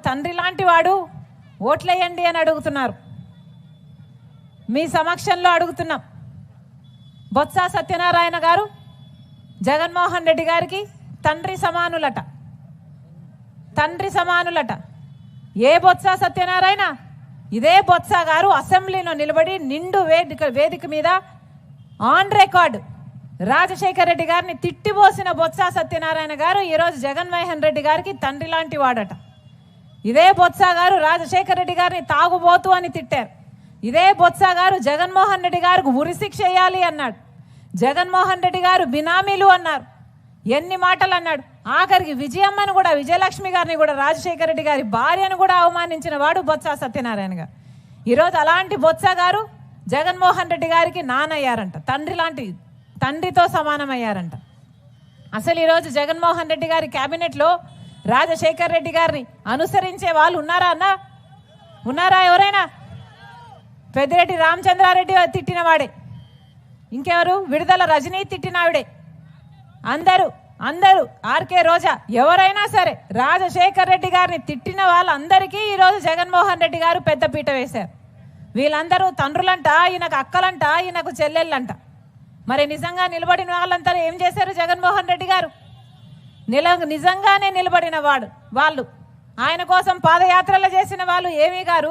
తండ్రి లాంటి వాడు, ఓట్లేయండి అని అడుగుతున్నారు. మీ సమక్షంలో అడుగుతున్నాం. బొత్స సత్యనారాయణ గారు జగన్మోహన్ రెడ్డి గారికి తండ్రి సమానులట. తండ్రి సమానులట. ఏ బొత్స సత్యనారాయణ? ఇదే బొత్స గారు అసెంబ్లీలో నిలబడి నిండు వేదిక మీద ఆన్ రికార్డు రాజశేఖర రెడ్డి గారిని తిట్టిపోసిన బొత్స సత్యనారాయణ గారు ఈరోజు జగన్మోహన్ రెడ్డి గారికి తండ్రి లాంటి వాడట. ఇదే బొత్స గారు రాజశేఖర రెడ్డి గారిని తాగుబోతు అని తిట్టారు. ఇదే బొత్స గారు జగన్మోహన్ రెడ్డి గారికి ఉరిశిక్ష వేయాలి అన్నాడు. జగన్మోహన్ రెడ్డి గారు బినామీలు అన్నారు. ఎన్ని మాటలు అన్నాడు. ఆఖరికి విజయమ్మను కూడా, విజయలక్ష్మి గారిని కూడా, రాజశేఖర రెడ్డి గారి భార్యను కూడా అవమానించిన వాడు బొత్స సత్యనారాయణ గారు. ఈరోజు అలాంటి బొత్స గారు జగన్మోహన్ రెడ్డి గారికి నానయ్యారంట. తండ్రి లాంటి, తండ్రితో సమానమయ్యారంట. అసలు ఈరోజు జగన్మోహన్ రెడ్డి గారి క్యాబినెట్లో రాజశేఖర రెడ్డి గారిని అనుసరించే వాళ్ళు ఉన్నారా అన్న? ఉన్నారా ఎవరైనా? పెద్దిరెడ్డి రామచంద్రారెడ్డి తిట్టిన వాడే. ఇంకెవరు? విడుదల రజనీ తిట్టినావిడే. అందరూ ఆర్కే రోజా, ఎవరైనా సరే రాజశేఖర రెడ్డి గారిని తిట్టిన వాళ్ళందరికీ ఈరోజు జగన్మోహన్ రెడ్డి గారు పెద్ద పీట వేశారు. వీళ్ళందరూ తండ్రులంట, ఈయనకు అక్కలంట, ఈయనకు చెల్లెళ్ళంట. మరి నిజంగా నిలబడిన వాళ్ళంతా ఏం చేశారు? జగన్మోహన్ రెడ్డి గారు నిజంగానే నిలబడిన వాళ్ళు, ఆయన కోసం పాదయాత్రలు చేసిన వాళ్ళు ఏమీ గారు,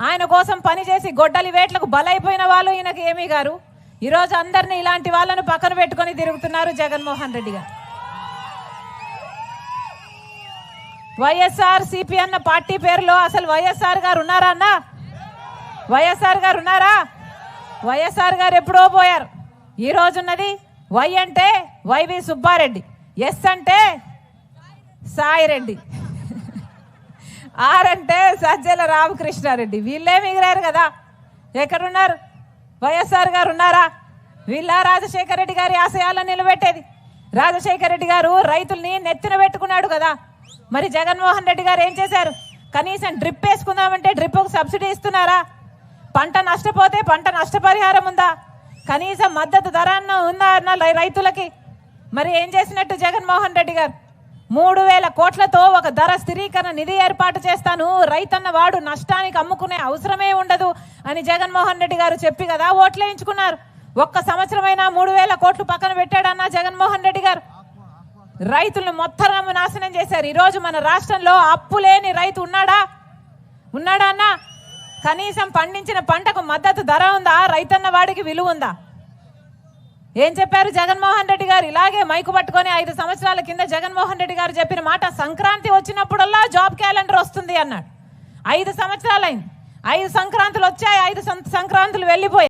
ఆయన కోసం పనిచేసి గొడ్డలి వేట్లకు బలైపోయిన వాళ్ళు ఈయనకు ఏమీ గారు. ఈరోజు అందరినీ ఇలాంటి వాళ్ళను పక్కన పెట్టుకొని తిరుగుతున్నారు జగన్మోహన్ రెడ్డి గారు. వైఎస్ఆర్ సిపి అన్న పార్టీ పేరులో అసలు వైఎస్ఆర్ గారు ఉన్నారా అన్న? వైఎస్ఆర్ గారు ఉన్నారా? వైఎస్ఆర్ గారు ఎప్పుడో పోయారు. ఈ రోజున్నది వై అంటే వైవి సుబ్బారెడ్డి, ఎస్ అంటే సాయిరెడ్డి, ఆర్ అంటే సజ్జల రామకృష్ణారెడ్డి. వీళ్ళే మిగిలారు కదా. ఎక్కడున్నారు? వైఎస్ఆర్ గారు ఉన్నారా? వీళ్ళ రాజశేఖర రెడ్డి గారి ఆశయాలను నిలబెట్టేది. రాజశేఖర రెడ్డి గారు రైతుల్ని నెత్తిన పెట్టుకున్నాడు కదా. మరి జగన్మోహన్ రెడ్డి గారు ఏం చేశారు? కనీసం డ్రిప్ వేసుకుందామంటే డ్రిప్కు సబ్సిడీ ఇస్తున్నారా? పంట నష్టపోతే పంట నష్టపరిహారం ఉందా? కనీసం మద్దతు ధర ఉందా అన్న రైతులకి? మరి ఏం చేసినట్టు జగన్మోహన్ రెడ్డి గారు? 3,000 కోట్లతో ఒక ధర స్థిరీకరణ నిధి ఏర్పాటు చేస్తాను, రైతన్న వాడు నష్టానికి అమ్ముకునే అవసరమే ఉండదు అని జగన్మోహన్ రెడ్డి గారు చెప్పి కదా ఓట్లేయించుకున్నారు. ఒక్క సంవత్సరమైనా 3,000 కోట్లు పక్కన పెట్టాడన్న జగన్మోహన్ రెడ్డి గారు. రైతులను మొత్తం నాశనం చేశారు. ఈరోజు మన రాష్ట్రంలో అప్పు లేని రైతు ఉన్నాడా అన్న? కనీసం పండించిన పంటకు మద్దతు ధర ఉందా? రైతన్న వాడికి విలువ ఉందా? ఏం చెప్పారు జగన్మోహన్ రెడ్డి గారు? ఇలాగే మైకు పట్టుకొని 5 సంవత్సరాల కింద జగన్మోహన్ రెడ్డి గారు చెప్పిన మాట, సంక్రాంతి వచ్చినప్పుడల్లా జాబ్ క్యాలెండర్ వస్తుంది అన్నాడు. 5 సంవత్సరాలైంది. 5 సంక్రాంతులు వచ్చాయి, 5 సంక్రాంతులు వెళ్ళిపోయాయి.